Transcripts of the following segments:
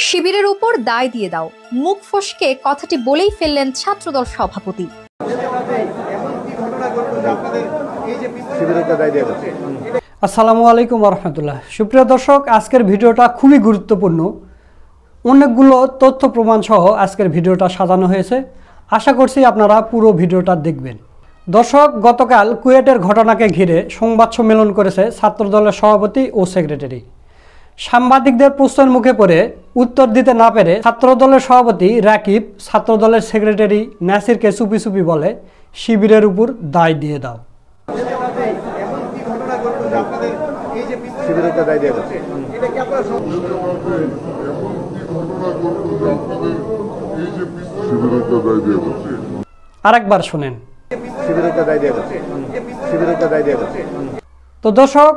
শিবিরের উপর দায় দিয়ে দাও, মুখ ফসকে কথাটি বলেই ফেললেন ছাত্রদল সভাপতি। আসসালামু আলাইকুম রহমতুল্লাহ। সুপ্রিয় দর্শক, আজকের ভিডিওটা খুবই গুরুত্বপূর্ণ। অনেকগুলো তথ্য প্রমাণ সহ আজকের ভিডিওটা সাজানো হয়েছে। আশা করছি আপনারা পুরো ভিডিওটা দেখবেন। দর্শক, গতকাল কুয়েটের ঘটনাকে ঘিরে সংবাদ সম্মেলন করেছে ছাত্রদলের সভাপতি ও সেক্রেটারি। সাংবাদিকদের প্রশ্নের মুখে পড়ে উত্তর দিতে না পেরে ছাত্রদলের সভাপতি রাকিব ছাত্রদলের সেক্রেটারি নাসিরকে চুপি চুপি বলে, শিবিরের উপর দায় দিয়ে দাও। আরেকবার শুনেন। তো দর্শক,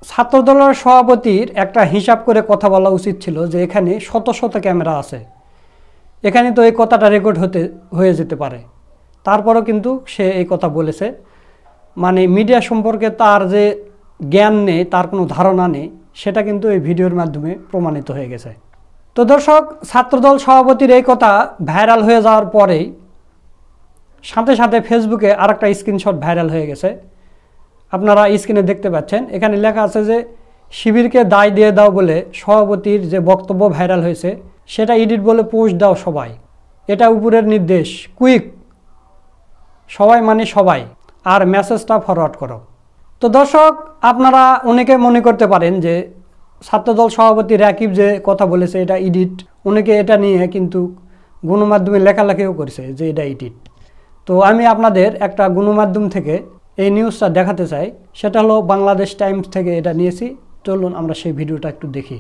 ছাত্রদলের সভাপতির একটা হিসাব করে কথা বলা উচিত ছিল যে এখানে শত শত ক্যামেরা আছে, এখানে তো এই কথাটা রেকর্ড হয়ে যেতে পারে। তারপরও কিন্তু সে এই কথা বলেছে। মানে মিডিয়া সম্পর্কে তার যে জ্ঞান নেই, তার কোনো ধারণা নেই, সেটা কিন্তু এই ভিডিওর মাধ্যমে প্রমাণিত হয়ে গেছে। তো দর্শক, ছাত্রদল সভাপতির এই কথা ভাইরাল হয়ে যাওয়ার পরেই সাথে সাথে ফেসবুকে আরেকটা স্ক্রিনশট ভাইরাল হয়ে গেছে। আপনারা স্ক্রিনে দেখতে পাচ্ছেন, এখানে লেখা আছে যে শিবিরকে দায় দিয়ে দাও বলে সভাপতির যে বক্তব্য ভাইরাল হয়েছে সেটা এডিট বলে পোস্ট দাও সবাই, এটা উপরের নির্দেশ, কুইক, সবাই মানে সবাই, আর মেসেজটা ফরওয়ার্ড করো। তো দর্শক, আপনারা অনেকে মনে করতে পারেন যে ছাত্রদল সভাপতি রাকিব যে কথা বলেছে এটা এডিট। অনেকে এটা নিয়ে কিন্তু গণমাধ্যমে লেখালেখিও করেছে যে এটা এডিট। তো আমি আপনাদের একটা গণমাধ্যম থেকে এই নিউজটা দেখাতে চাই, সেটা হলো বাংলাদেশ টাইমস থেকে এটা নিয়েছি। চলুন আমরা সেই ভিডিওটা একটু দেখি।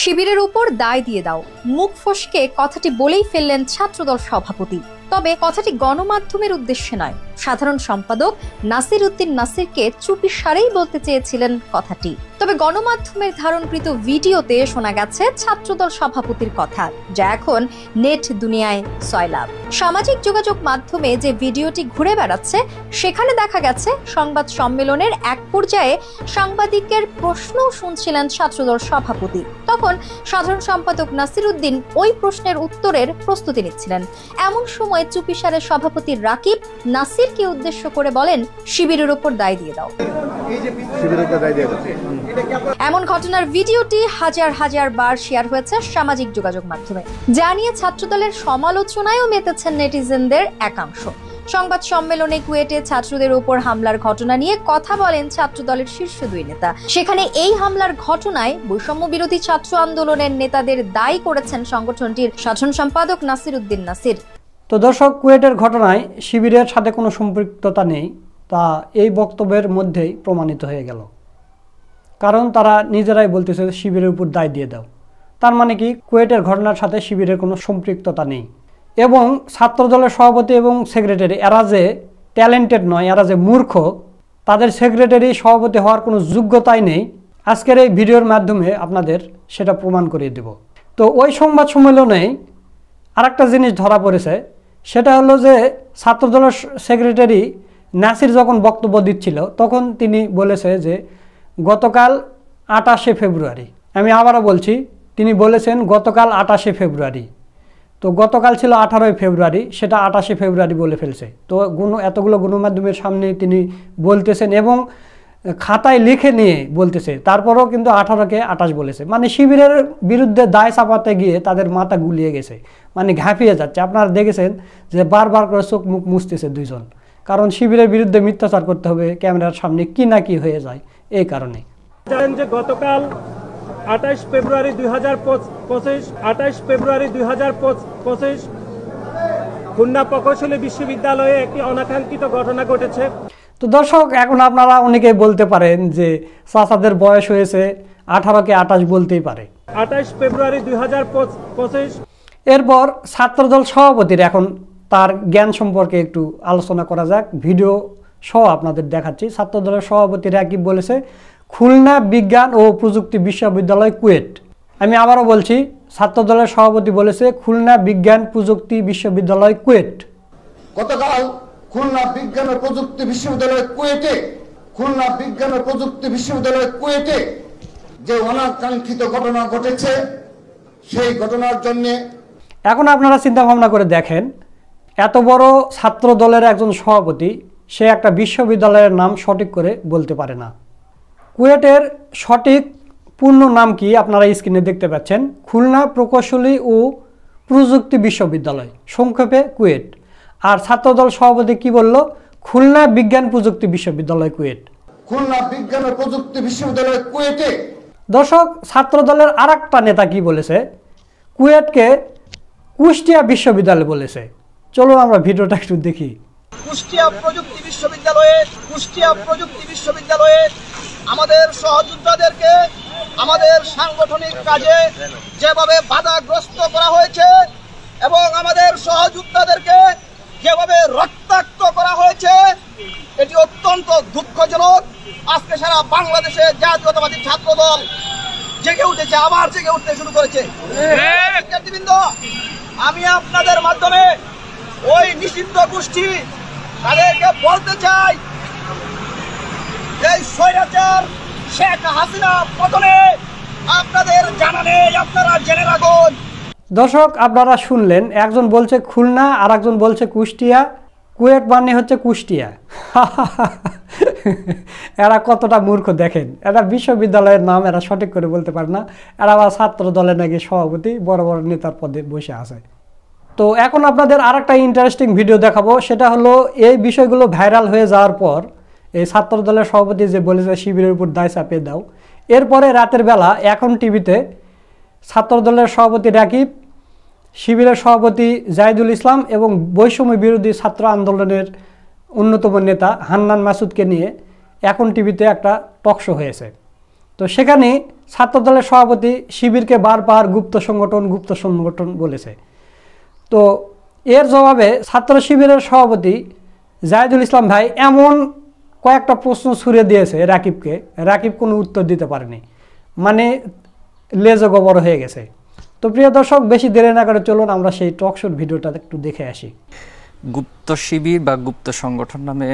শিবিরের উপর দায় দিয়ে দাও, মুখ ফসকে কথাটি বলেই ফেললেন ছাত্রদল সভাপতি। তবে কথাটি গণমাধ্যমের উদ্দেশ্যে নয়, সাধারণ সম্পাদক নাসির উদ্দিন নাসিরকে চুপি সারেই বলতে চেয়েছিলেন কথাটি। তবে গণমাধ্যমের ধারণকৃত ভিডিওতে শোনা গেছে ছাত্রদল সভাপতির কথা, যা এখন নেট দুনিয়ায় সয়লাব। সামাজিক যোগাযোগ মাধ্যমে যে ভিডিওটি ঘুরে বেড়াচ্ছে সেখানে দেখা গেছে সংবাদ সম্মেলনের এক পর্যায়ে সাংবাদিকের প্রশ্নও শুনছিলেন ছাত্রদল সভাপতি। তখন সাধারণ সম্পাদক নাসির উদ্দিন ওই প্রশ্নের উত্তরের প্রস্তুতি নিচ্ছিলেন। এমন সময় চুপিসারে সভাপতি রাকিব নাসিরকে উদ্দেশ্য করে বলেন, শিবিরের উপর দায় দিয়ে দাও। এমন ঘটনার ভিডিওটি হাজার হাজার বার শেয়ার হয়েছে সামাজিক যোগাযোগ মাধ্যমে, যা নিয়ে ছাত্রদলের সমালোচনায়ও মেতেছেন নেটিজেনদের একাংশ। সংবাদ সম্মেলনে কুয়েটে ছাত্রদের উপর হামলার ঘটনা নিয়ে কথা বলেন ছাত্রদলের শীর্ষ দুই নেতা। সেখানে এই হামলার ঘটনায় বৈষম্য বিরোধী ছাত্র আন্দোলনের নেতাদের দায়ী করেছেন সংগঠনটির সাধারণ সম্পাদক নাসির উদ্দিন নাসির। তো দর্শক, কুয়েটের ঘটনায় শিবিরের সাথে কোনো সম্পৃক্ততা নেই, তা এই বক্তব্যের মধ্যেই প্রমাণিত হয়ে গেল। কারণ তারা নিজেরাই বলতেছে শিবিরের উপর দায় দিয়ে দাও। তার মানে কি, কুয়েটের ঘটনার সাথে শিবিরের কোনো সম্পৃক্ততা নেই। এবং ছাত্রদলের সভাপতি এবং সেক্রেটারি এরা যে ট্যালেন্টেড নয়, এরা যে মূর্খ, তাদের সেক্রেটারি সভাপতি হওয়ার কোনো যোগ্যতাই নেই। আজকের এই ভিডিওর মাধ্যমে আপনাদের সেটা প্রমাণ করিয়ে দেব। তো ওই সংবাদ সম্মেলনে আরেকটা জিনিস ধরা পড়েছে, সেটা হলো যে ছাত্রদলের সেক্রেটারি নাসির যখন বক্তব্য দিচ্ছিল তখন তিনি বলেছে যে গতকাল 28শে ফেব্রুয়ারি, আমি আবারও বলছি, তিনি বলেছেন গতকাল 28শে ফেব্রুয়ারি। তো গতকাল ছিল 18ই ফেব্রুয়ারি, সেটা 28শে ফেব্রুয়ারি বলে ফেলছে। তো এতগুলো গণমাধ্যমের সামনে তিনি বলতেছেন এবং খাতায় লিখে নিয়ে বলতেছে, তারপরেও কিন্তু 18কে 28 বলেছে। মানে শিবিরের বিরুদ্ধে দায় চাপাতে গিয়ে তাদের মাথা গুলিয়ে গেছে, মানে ঘাঁপিয়ে যাচ্ছে। আপনারা দেখেছেন যে বারবার করে চোখ মুখ মুছতেছে দুইজন, কারণ শিবিরের বিরুদ্ধে মিথ্যাচার করতে হবে ক্যামেরার সামনে, কি না কি হয়ে যায় এই কারণে। জানেন যে গতকাল 28 ফেব্রুয়ারি 2025 খুলনা প্রকৌশলী বিশ্ববিদ্যালয়ে একটি অনাকাঙ্ক্ষিত ঘটনা ঘটেছে। তো দর্শক, এখন আপনারা অনেকেই বলতে পারেন যে চাচাদের বয়স হয়েছে, 18কে 28 বলতেই পারে। 28 ফেব্রুয়ারি 2025। এরপর ছাত্রদল সভাপতির এখন তার জ্ঞান সম্পর্কে একটু আলোচনা করা যাক। ভিডিও সহ আপনাদের দেখাচ্ছি। ছাত্রদলের সভাপতি রাকিব বলেছে, খুলনা বিজ্ঞান ও প্রযুক্তি বিশ্ববিদ্যালয় কুয়েট। আমি আবারও বলছি, ছাত্রদলের সভাপতি বলেছে খুলনা বিজ্ঞান প্রযুক্তি বিশ্ববিদ্যালয় কুয়েট। গতকাল খুলনা বিজ্ঞান ও প্রযুক্তি বিশ্ববিদ্যালয় কুয়েটে খুলনা বিজ্ঞান ও প্রযুক্তি বিশ্ববিদ্যালয় কুয়েটে যে অনাকাঙ্ক্ষিত ঘটনা ঘটেছে সেই ঘটনার জন্য এখন আপনারা চিন্তা ভাবনা করে দেখেন, এত বড় ছাত্র দলের একজন সভাপতি সে একটা বিশ্ববিদ্যালয়ের নাম সঠিক করে বলতে পারে না। কুয়েটের সঠিক পূর্ণ নাম কি আপনারা স্ক্রিনে দেখতে পাচ্ছেন, খুলনা প্রকৌশলী ও প্রযুক্তি বিশ্ববিদ্যালয়, সংক্ষেপে কুয়েট। আর ছাত্রদল সভাপতি কি বলল, খুলনা বিজ্ঞান প্রযুক্তি বিশ্ববিদ্যালয় কুয়েট। খুলনা বিজ্ঞান ও প্রযুক্তি বিশ্ববিদ্যালয় কুয়েটে। দর্শক, ছাত্রদলের আর একটা নেতা কি বলেছে, কুয়েটকে কুষ্টিয়া বিশ্ববিদ্যালয় বলেছে। চলুন আমরা ভিডিওটা একটু দেখি। কুষ্টিয়া প্রযুক্তি বিশ্ববিদ্যালয়ে আমাদের সহযোদ্ধাদেরকে আমাদের সাংগঠনিক কাজে যেভাবে বাধাগ্রস্ত করা হয়েছে এবং আমাদের সহযোদ্ধাদেরকে যেভাবে রক্তাক্ত করা হয়েছে, এটি অত্যন্ত দুঃখজনক। আজকে সারা বাংলাদেশে জাতীয়তাবাদী ছাত্র দল জেগে উঠেছে, আবার জেগে উঠতে শুরু করেছে। শিক্ষার্থীবৃন্দ, আমি আপনাদের মাধ্যমে ওই নিষিদ্ধ গোষ্ঠী তাদেরকে বলতে চাই, এই স্বৈরাচার শেখ হাসিনা পতনে আপনাদের জানা নেই, আপনারা জেনে রাখুন। দর্শক, আপনারা শুনলেন, একজন বলছে খুলনা আর একজন বলছে কুষ্টিয়া, কুয়েট মানে হচ্ছে কুষ্টিয়া। এরা কতটা মূর্খ দেখেন, এরা বিশ্ববিদ্যালয়ের নাম এরা সঠিক করে বলতে পারে না, এরা আবার ছাত্র দলের নাকি সভাপতি, বড় বড় নেতার পদে বসে আছে। তো এখন আপনাদের আর একটা ইন্টারেস্টিং ভিডিও দেখাবো, সেটা হলো এই বিষয়গুলো ভাইরাল হয়ে যাওয়ার পর এই ছাত্র দলের সভাপতি যে বলেছে শিবিরের উপর দায় চাপিয়ে দাও, এরপরে রাতের বেলা এখন টিভিতে ছাত্র দলের সভাপতি রাকিব, শিবিরের সভাপতি জাহিদুল ইসলাম এবং বৈষম্য বিরোধী ছাত্র আন্দোলনের অন্যতম নেতা হান্নান মাসুদকে নিয়ে এখন টিভিতে একটা টক শো হয়েছে। তো সেখানে ছাত্রদলের সভাপতি শিবিরকে বারবার গুপ্ত সংগঠন বলেছে। তো এর জবাবে ছাত্র শিবিরের সভাপতি জাহিদুল ইসলাম ভাই এমন কয়েকটা প্রশ্ন ছুড়ে দিয়েছে রাকিবকে, রাকিব কোনো উত্তর দিতে পারেনি, মানে লেজে গোবর হয়ে গেছে। তো প্রিয় দর্শক, বেশি দেরি না করে চলুন আমরা সেই টক শোর ভিডিওটা একটু দেখে আসি। গুপ্ত শিবির বা গুপ্ত সংগঠন নামে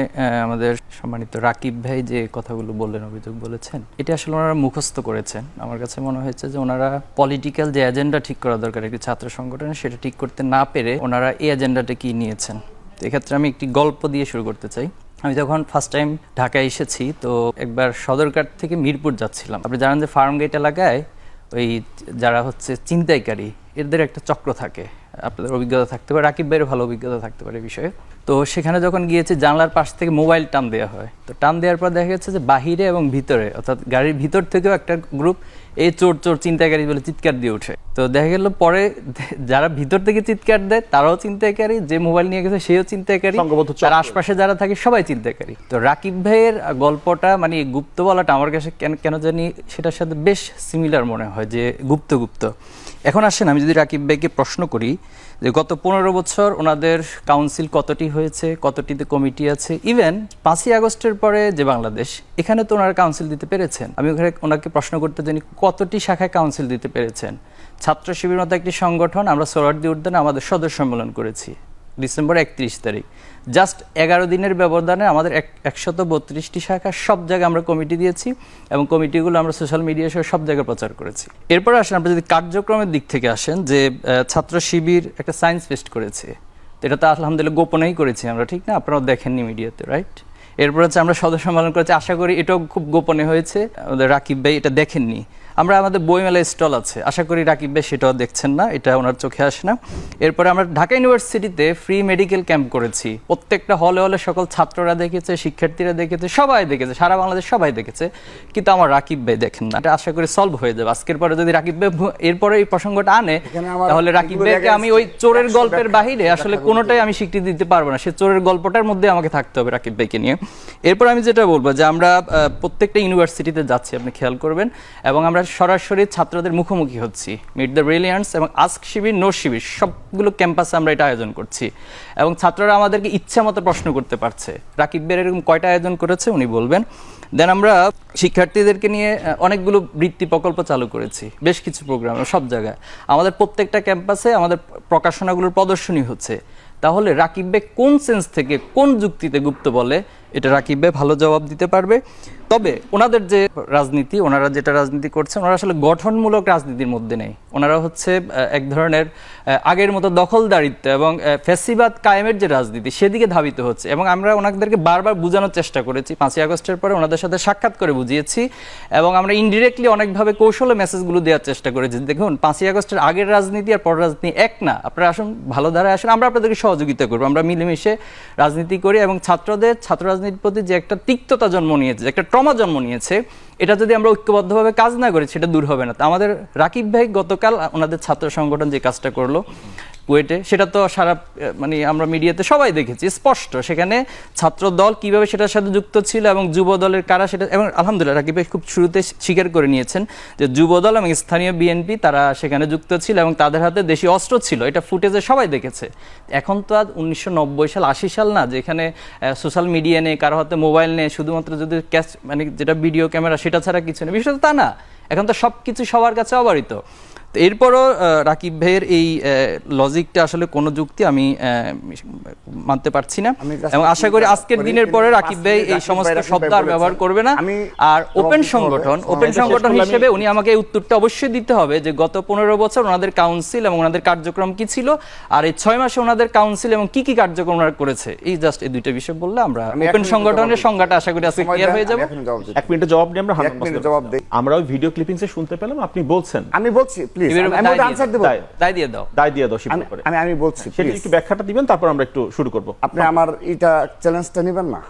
আমাদের সম্মানিত রাকিব ভাই যে কথাগুলো বললেন, অভিযোগ বলেছেন, এটা আসলে ওনারা মুখস্থ করেছেন। আমার কাছে মনে হয়েছে যে ওনারা পলিটিক্যাল যে এজেন্ডা ঠিক করা দরকার একটি ছাত্র সংগঠনে, সেটা ঠিক করতে না পেরে ওনারা এই এজেন্ডাটা কি নিয়েছেন। তো এক্ষেত্রে আমি একটি গল্প দিয়ে শুরু করতে চাই। আমি যখন ফার্স্ট টাইম ঢাকায় এসেছি, তো একবার সদরঘাট থেকে মিরপুর যাচ্ছিলাম। আপনি জানেন যে ফার্ম গেট এলাকায় ওই যারা হচ্ছে ছিনতাইকারী, এদের একটা চক্র থাকে, আপনাদের অভিজ্ঞতা থাকতে পারে, রাকিব ভাইয়ের ভালো অভিজ্ঞতা থাকতে পারে বিষয়ে। তো সেখানে যখন গিয়েছে, জানলার পাশ থেকে মোবাইল টান দেওয়া হয়। তো টান দেওয়ার পর দেখা গেছে যে বাহিরে এবং ভিতরে, অর্থাৎ গাড়ির ভিতর থেকেও একটা গ্রুপ এই চোর ছিনতাইকারী বলে চিৎকার দিয়ে ওঠে। তো দেখা গেল পরে যারা ভিতর থেকে চিৎকার দেয় তারাও ছিনতাইকারী, যে মোবাইল নিয়ে গেছে সেও ছিনতাইকারী, তার আশপাশে যারা থাকে সবাই ছিনতাইকারী। তো রাকিব ভাইয়ের গল্পটা, মানে গুপ্ত বলাটা আমার কাছে কেন জানি সেটার সাথে বেশ সিমিলার মনে হয়, যে গুপ্ত। এখন আসেন, আমি যদি রাকিব ভাইকে প্রশ্ন করি যে গত 15 বছর ওনাদের কাউন্সিল কতটি হয়েছে, কতটিতে কমিটি আছে, ইভেন 5ই আগস্টের পরে যে বাংলাদেশ, এখানে তো ওনারা কাউন্সিল দিতে পেরেছেন। আমি ওনাকে প্রশ্ন করতে জানি কতটি শাখায় কাউন্সিল দিতে পেরেছেন। ছাত্র শিবির মতো একটি সংগঠন, আমরা সোহরাওয়ার্দী উদ্যানে আমাদের সদস্য সম্মেলন করেছি ডিসেম্বর 31 তারিখ। জাস্ট 11 দিনের ব্যবধানে আমাদের 132টি শাখা, সব জায়গায় আমরা কমিটি দিয়েছি এবং কমিটিগুলো আমরা সোশ্যাল মিডিয়া সহ সব জায়গায় প্রচার করেছি। এরপর আসেন, আপনি যদি কার্যক্রমের দিক থেকে আসেন, যে ছাত্র শিবির একটা সায়েন্স ফেস্ট করেছে, তো এটা তো আলহামদুলিল্লাহ গোপনেই করেছি আমরা, ঠিক না? আপনারাও দেখেননি মিডিয়াতে, রাইট? এরপর হচ্ছে আমরা সদস্য সম্মেলন করেছি, আশা করি এটাও খুব গোপনে হয়েছে, আমাদের রাকিব ভাই এটা দেখেননি। আমরা আমাদের বইমেলায় স্টল আছে, আশা করি রাকিব ভাই সেটাও দেখছেন না, এটা ওনার চোখে আসে না। এরপরে আমরা ঢাকা ইউনিভার্সিটিতে ফ্রি মেডিকেল ক্যাম্প করেছি, প্রত্যেকটা হলে হলে সকল ছাত্ররা দেখেছে, শিক্ষার্থীরা দেখেছে, সবাই দেখেছে, সারা বাংলাদেশ সবাই দেখেছে, কিন্তু আমার রাকিব ভাই দেখেন না। এটা আশা করি সলভ হয়ে যাবে আজকের পরে। যদি রাকিব ভাই এরপরে এই প্রসঙ্গটা আনে, তাহলে রাকিব ভাইকে আমি ওই চোরের গল্পের বাহিরে আসলে কোনোটাই আমি স্বীকৃতি দিতে পারবো না, সে চোরের গল্পটার মধ্যে আমাকে থাকতে হবে রাকিব ভাইকে নিয়ে। এরপর আমি যেটা বলবো, যে আমরা প্রত্যেকটা ইউনিভার্সিটিতে যাচ্ছি, আপনি খেয়াল করবেন, এবং আমরা সরাসরি ছাত্রদের মুখোমুখি হচ্ছি। মিট দ্য ব্রিলিয়ান্টস এবং আস্ক শিবির, নো শিবির, সবগুলো ক্যাম্পাসে আমরা এটা আয়োজন করছি এবং ছাত্ররা আমাদেরকে ইচ্ছা মতো প্রশ্ন করতে পারছে। রাকিব ভাই এরকম কয়টা আয়োজন করেছে উনি বলবেন। দেন আমরা শিক্ষার্থীদেরকে নিয়ে অনেকগুলো বৃত্তি প্রকল্প চালু করেছি, বেশ কিছু প্রোগ্রাম সব জায়গায়। আমাদের প্রত্যেকটা ক্যাম্পাসে আমাদের প্রকাশনাগুলোর প্রদর্শনী হচ্ছে। তাহলে রাকিব ভাই কোন সেন্স থেকে, কোন যুক্তিতে গুপ্ত বলে, এটা রাকিব ভাই ভালো জবাব দিতে পারবে। তবে ওনাদের যে রাজনীতি, ওনারা যেটা রাজনীতি করছেন, ওনারা আসলে গঠনমূলক রাজনীতির মধ্যে নেই। ওনারা হচ্ছে এক ধরনের আগের মতো দখলদারিত্ব এবং ফ্যাসিবাদ কায়েমের যে রাজনীতি সেদিকে ধাবিত হচ্ছে। এবং আমরা ওনাদেরকে বারবার বোঝানোর চেষ্টা করেছি, 5ই আগস্টের পরে ওনাদের সাথে সাক্ষাৎ করে বুঝিয়েছি এবং আমরা ইনডিরেক্টলি অনেকভাবে কৌশলে মেসেজগুলো দেওয়ার চেষ্টা করেছি। দেখুন 5ই আগস্টের আগের রাজনীতি আর পরের রাজনীতি এক না, আপনারা আসুন ভালো ধারায় আসুন, আমরা আপনাদেরকে সহযোগিতা করবো, আমরা মিলেমিশে রাজনীতি করি। এবং ছাত্র রাজনীতির প্রতি যে একটা তিক্ততা জন্ম নিয়েছে, একটা ট্রমা জন্ম নিয়েছে, এটা যদি আমরা ঐক্যবদ্ধভাবে কাজ না করি সেটা দূর হবে না। আমাদের রাকিব ভাই গতকাল ওনাদের ছাত্র সংগঠন যে কাজটা করলো কুয়েটে, সেটা তো সারা মানে আমরা মিডিয়াতে সবাই দেখেছি স্পষ্ট, সেখানে ছাত্র দল কিভাবে সেটার সাথে যুক্ত ছিল এবং যুব দলের কারা সেটা, এবং আলহামদুলিল্লাহ রাকিব ভাই খুব শুরুতে স্বীকার করে নিয়েছেন যে যুব দল এবং স্থানীয় বিএনপি তারা সেখানে যুক্ত ছিল এবং তাদের হাতে দেশীয় অস্ত্র ছিল, এটা ফুটেজে সবাই দেখেছে। এখন তো আর 1990 সাল 80 সাল না, যেখানে সোশ্যাল মিডিয়া নেই, কারো হাতে মোবাইল নেই, শুধুমাত্র যদি ক্যাশ মানে যেটা ভিডিও ক্যামেরা সেটা ছাড়া কিছু নেই, বিষয়টা তা না। এখন তো সব কিছু সবার কাছে অবারিত। এরপরও রাকিব ভাইয়ের এই লজিকটা আসলে কোনো যুক্তি আমি মানতে পারছি না এবং আশা করি আজকের দিনের পরে রাকিব ভাই এই সমস্ত শব্দ আর ব্যবহার করবে না। আর ওপেন সংগঠন হিসেবে উনি আমাকে এই উত্তরটা অবশ্যই দিতে হবে যে গত 15 বছর ওনাদের কাউন্সিল এবং ওনাদের কার্যক্রম কি ছিল, আর এই 6 মাসে ওনাদের কাউন্সিল এবং কি কি কার্যক্রম ওনারা করেছে, এই জাস্ট এই দুইটা বিষয় বললে আমরা ওপেন সংগঠনের সংজ্ঞাটা আশা করি আজকে ক্লিয়ার হয়ে যাবে। 1 মিনিটে জবাব দিই আমরা, 1 মিনিটে জবাব দেই। আমরা ওই ভিডিও ক্লিপিংসে শুনতে পেলাম আপনি বলছেন, আমি বলছি আমি আনসার দেব, দায় দিয়ে দাও শিবিরের উপরে। আমি বলছি সেটা একটু ব্যাখ্যাটা দিবেন, তারপর আমরা একটু শুরু করব। আপনি আমার এটা চ্যালেঞ্জটা নেবেন না,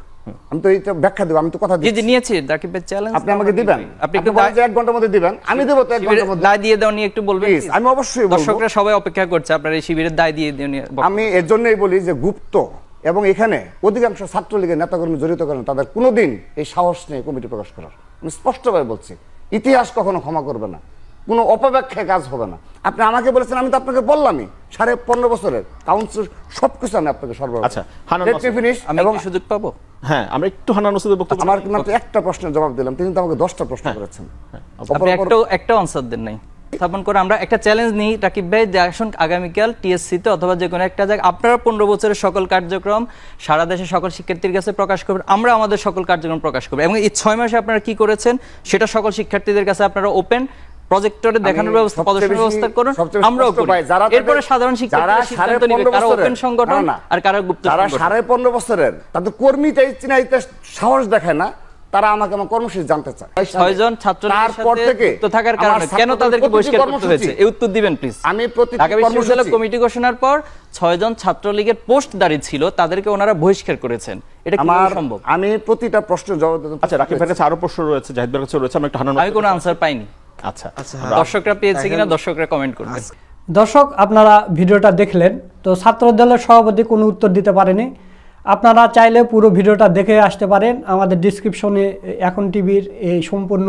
আমি তো এটা ব্যাখ্যা দেব, আমি তো কথা দিয়েছি। জি নিয়েছি রাকিব ভাই, চ্যালেঞ্জ আপনি আমাকে দিবেন, আপনি একটু বলেন যে 1 ঘন্টার মধ্যে দিবেন, আমি দেব তো 1 ঘন্টার মধ্যে। দায় দিয়ে দাও নিয়ে একটু বলবেন প্লিজ। আমি অবশ্যই বলবো, দর্শকরা সবাই অপেক্ষা করছে আপনার এই শিবিরের দায় দিয়ে দাও নিয়ে। আমি এর জন্যই বলি যে গুপ্ত এবং এখানে অধিকাংশ ছাত্রলীগের নেতাকর্মী জড়িত করেন, তাদের কোনোদিন এই সাহস নেই কমিটি প্রকাশ করার। আমি স্পষ্টভাবে বলছি, ইতিহাস কখনো ক্ষমা করবে না, কোনো অপব্যাখ্যায় কাজ হবে না। আপনি আমাকে বলেছেন, আমি তো আপনাকে বললামই 15.5 বছরের কাউন্সিল সবকিছু আমি আপনাকে সরবরাহ। আচ্ছা হানান ফিনিশ, আমি কি সুযোগ পাবো? হ্যাঁ, আমরা একটু হানান মাসুদের বক্তব্য। আমার মাত্র একটা প্রশ্নের জবাব দিলাম, তিনি তো আমাকে 10টা প্রশ্ন করেছেন, আপনি একটা আনসার দেন নাই। স্থাপন করে আমরা একটা চ্যালেঞ্জ নিই রাকিব ভাই, যে আসুন আগামীকাল টিএসসি তে অথবা যে কোনো একটা জায়গায় আপনারা 15 বছরের সকল কার্যক্রম সারা দেশের সকল শিক্ষার্থীর কাছে প্রকাশ করবেন, আমরা আমাদের সকল কার্যক্রম প্রকাশ করব এবং এই 6 মাসে আপনারা কি করেছেন সেটা সকল শিক্ষার্থীদের কাছে আপনারা ওপেন প্রজেক্টরে দেখানোর ব্যবস্থা, প্রদর্শনের ব্যবস্থা করুন, আমরাও করি। এরপরে সাধারণ শিক্ষার্থীরা সিদ্ধান্ত নেবে কারা ওপেন সংগঠন আর কারা গুপ্ত সংগঠন। যারা 15.5 বছরের তাদের কর্মীটাই চিনাইতে সাহস দেখায় না, তারা আমাকে আমার কর্মসূচি জানতে চায়। 6 জন ছাত্রলীগের সাথে যুক্ত থাকার কারণে কেন তাদেরকে বহিষ্কার করতে হয়েছে, এই উত্তর দিবেন প্লিজ। আমি ঢাকা বিশ্ববিদ্যালয় কমিটি ঘোষণার পর 6 জন ছাত্রলীগের পোস্টদারী ছিল, তাদেরকে ওনারা বহিষ্কার করেছেন, এটা কিভাবে সম্ভব? আমি প্রতিটা প্রশ্নের জবাব দেব। আচ্ছা রাকিব ভাইয়ের কাছে আরো প্রশ্ন রয়েছে, জাহিদ ভাইয়ের কাছে রয়েছে, আমি একটু হানান। আমি কোনো আনসার পাইনি। আচ্ছা দর্শকরা পেয়েছে কিনা দর্শকরা কমেন্ট করবেন। দর্শক আপনারা ভিডিওটা দেখলেন, তো ছাত্রদলের সভাপতি কোনো উত্তর দিতে পারেনি। আপনারা চাইলে পুরো ভিডিওটা দেখে আসতে পারেন, আমাদের ডিসক্রিপশনে এখন টিভির এই সম্পূর্ণ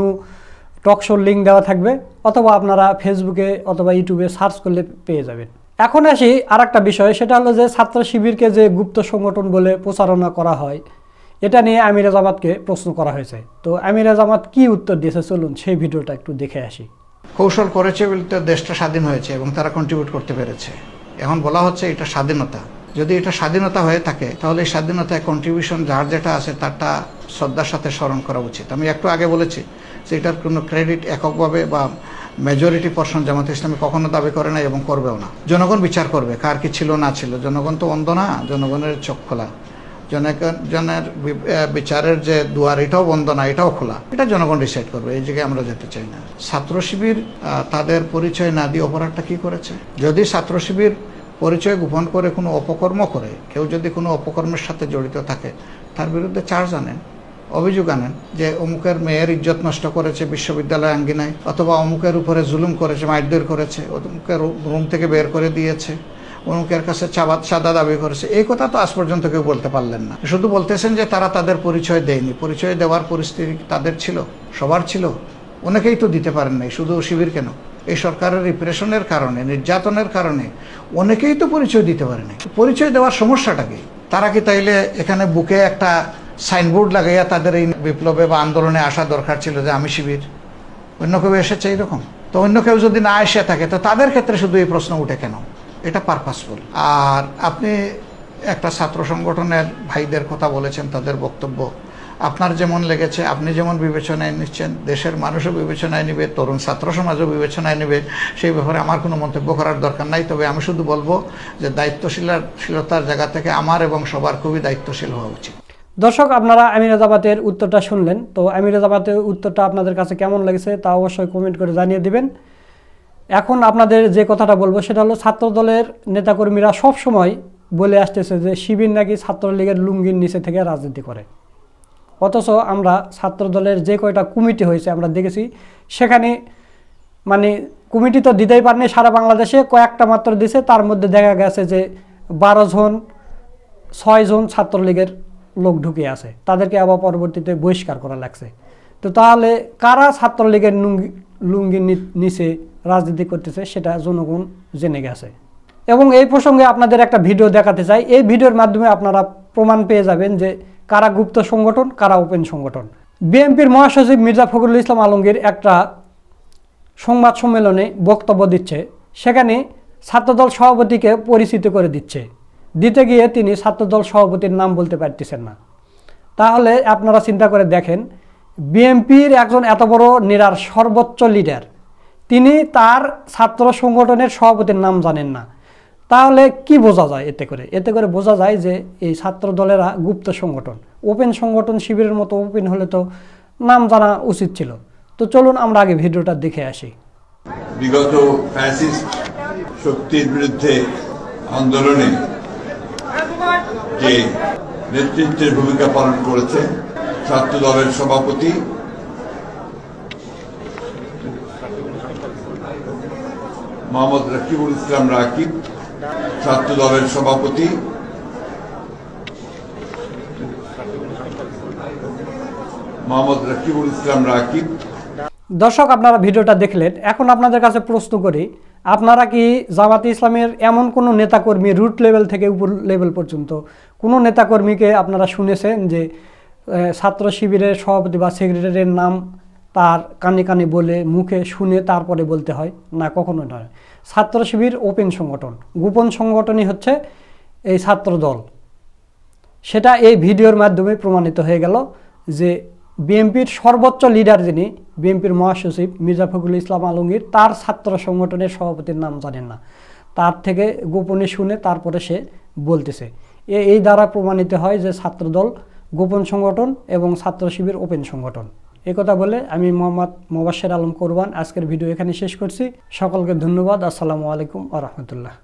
টকশোর লিঙ্ক দেওয়া থাকবে, অথবা আপনারা ফেসবুকে অথবা ইউটিউবে সার্চ করলে পেয়ে যাবেন। এখন আসি আর একটা বিষয়, সেটা হলো যে ছাত্র শিবিরকে যে গুপ্ত সংগঠন বলে প্রচারণা করা হয়, এটা নিয়ে আমিরে জামাতকে প্রশ্ন করা হয়েছে। তো আমিরে জামাত কি উত্তর দিয়েছে চলুন সেই ভিডিওটা একটু দেখে আসি। কৌশল করেছে বলতে দেশটা স্বাধীন হয়েছে এবং তারা কন্ট্রিবিউট করতে পেরেছে। এখন বলা হচ্ছে এটা স্বাধীনতা, যদি এটা স্বাধীনতা হয়ে থাকে তাহলে এই স্বাধীনতায় কন্ট্রিবিউশন যার যেটা আছে তারটা শ্রদ্ধার সাথে স্মরণ করা উচিত। আমি একটু আগে বলেছি যে এটার কোনো ক্রেডিট এককভাবে বা মেজরিটি পারসন জামাত ইসলামী কখনো দাবি করে না এবং করবেও না। জনগণ বিচার করবে কার কি ছিল না ছিল, জনগণ তো অন্ধ না, জনগণের চোখ খোলা, জনের বিচারের যে দুয়ার এটাও বন্ধ না, এটাও খোলা, এটা জনগণ ডিসাইড করবে, এই জায়গায় আমরা যেতে চাই না। ছাত্র শিবির তাদের পরিচয় না দিয়ে অপরাধটা কি করেছে? যদি ছাত্র শিবির পরিচয় গোপন করে কোনো অপকর্ম করে, কেউ যদি কোনো অপকর্মের সাথে জড়িত থাকে, তার বিরুদ্ধে চার্জ আনেন, অভিযোগ আনেন যে অমুকের মেয়ের ইজ্জত নষ্ট করেছে বিশ্ববিদ্যালয় আঙ্গিনায়, অথবা অমুকের উপরে জুলুম করেছে, মারধর করেছে, অমুকের রুম থেকে বের করে দিয়েছে, অমুকের কাছে চাঁদা দাবি করেছে। এই কথা তো আজ পর্যন্ত কেউ বলতে পারলেন না। শুধু বলতেছেন যে তারা তাদের পরিচয় দেয়নি। পরিচয় দেওয়ার পরিস্থিতি তাদের ছিল, সবার ছিল, অনেকেই তো দিতে পারেন নাই, শুধু শিবির কেন, এই সরকারের রিপ্রেশনের কারণে, নির্যাতনের কারণে অনেকেই তো পরিচয় দিতে পারে নাই। পরিচয় দেওয়ার সমস্যাটা কি? তারা কি তাইলে এখানে বুকে একটা সাইনবোর্ড লাগাইয়া তাদের এই বিপ্লবে বা আন্দোলনে আসা দরকার ছিল যে আমি শিবির? অন্য কেউ এসেছে এইরকম? তো অন্য কেউ যদি না এসে থাকে তো তাদের ক্ষেত্রে শুধু এই প্রশ্ন উঠে কেন? এটা পারপাসফুল। আর আপনি একটা ছাত্র সংগঠনের ভাইদের কথা বলেছেন, তাদের বক্তব্য আপনার যেমন লেগেছে, আপনি যেমন বিবেচনায় নিচ্ছেন, দেশের মানুষও বিবেচনায় নেবে, তরুণ ছাত্র সমাজও বিবেচনায় নেবে, সেই ব্যাপারে আমার কোনো মন্তব্য করার দরকার নাই। তবে আমি শুধু বলবো যে দায়িত্বশীলতার জায়গা থেকে আমার এবং সবার খুবই দায়িত্বশীল হওয়া উচিত। দর্শক, আপনারা আমিরাজাবাদের উত্তরটা শুনলেন। তো আমিরাজাবাদের উত্তরটা আপনাদের কাছে কেমন লেগেছে তা অবশ্যই কমেন্ট করে জানিয়ে দিবেন। এখন আপনাদের যে কথাটা বলবো সেটা হলো, ছাত্রদলের নেতাকর্মীরা সব সময় বলে আসতেছে যে শিবির নাকি ছাত্রলীগের লুঙ্গির নিচে থেকে রাজনীতি করে। অথচ আমরা ছাত্রদলের যে কয়টা কমিটি হয়েছে আমরা দেখেছি, সেখানে মানে কমিটি তো দিতেই পারেনি সারা বাংলাদেশে, কয়েকটা মাত্র দিছে। তার মধ্যে দেখা গেছে যে 12 জন 6 জন ছাত্রলীগের লোক ঢুকে আছে, তাদেরকে আবার পরবর্তীতে বহিষ্কার করা লাগছে। তো তাহলে কারা ছাত্রলীগের লুঙ্গির নিচে রাজনীতি করতেছে সেটা জনগণ জেনে গেছে। এবং এই প্রসঙ্গে আপনাদের একটা ভিডিও দেখাতে চাই। এই ভিডিওর মাধ্যমে আপনারা প্রমাণ পেয়ে যাবেন যে কারা গুপ্ত সংগঠন, কারা ওপেন সংগঠন। বিএনপির মহাসচিব মির্জা ফখরুল ইসলাম আলমগীর একটা সংবাদ সম্মেলনে বক্তব্য দিচ্ছে, সেখানে ছাত্রদল সভাপতিকে পরিচিত করে দিতে গিয়ে তিনি ছাত্রদল সভাপতির নাম বলতে পারতেছেন না। তাহলে আপনারা চিন্তা করে দেখেন, বিএনপির একজন এত বড় নেতার সর্বোচ্চ লিডার, তিনি তার ছাত্র সংগঠনের সভাপতির নাম জানেন না। তাহলে কি বোঝা যায়? এতে করে বোঝা যায় যে এই ছাত্র দলেরা গুপ্ত সংগঠন। ওপেন সংগঠন শিবিরের মতো ওপেন হলে তো নাম জানা উচিত ছিল। তো চলুন আমরা আগে ভিডিওটা দেখে আসি। বিগত ফ্যাসিস্ট শক্তির বিরুদ্ধে আন্দোলনে যে নেতৃত্বের ভূমিকা পালন করেছে ছাত্র দলের সভাপতি মোহাম্মদ রাকিবুল ইসলাম রাকিব, ছাত্র দলের সভাপতি মোহাম্মদ রাকিবুল ইসলাম রাকিব। দর্শক, আপনারা ভিডিওটা দেখলেন। এখন আপনাদের কাছে প্রশ্ন করি, আপনারা কি জামাতে ইসলামের এমন কোনো নেতাকর্মী রুট লেভেল থেকে উপর লেভেল পর্যন্ত কোনো নেতাকর্মীকে আপনারা শুনেছেন যে ছাত্র শিবিরের সভাপতি বা সেক্রেটারির নাম তার কানে কানে বলে মুখে শুনে তারপরে বলতে হয়? না, কখনো নয়। ছাত্র শিবির ওপেন সংগঠন, গোপন সংগঠনই হচ্ছে এই ছাত্র দল। সেটা এই ভিডিওর মাধ্যমে প্রমাণিত হয়ে গেল যে বিএনপির সর্বোচ্চ লিডার যিনি, বিএনপির মহাসচিব মির্জা ফখরুল ইসলাম আলমগীর, তার ছাত্র সংগঠনের সভাপতির নাম জানেন না। তার থেকে গোপনে শুনে তারপরে সে বলতেছে। এই দ্বারা প্রমাণিত হয় যে ছাত্রদল গোপন সংগঠন এবং ছাত্র শিবির ওপেন সংগঠন। একথা বলে আমি মোহাম্মদ মোবাশ্বের আলম কোরবান আজকের ভিডিও এখানে শেষ করছি। সকলকে ধন্যবাদ। আসসালামু আলাইকুম ওয়া রাহমাতুল্লাহ।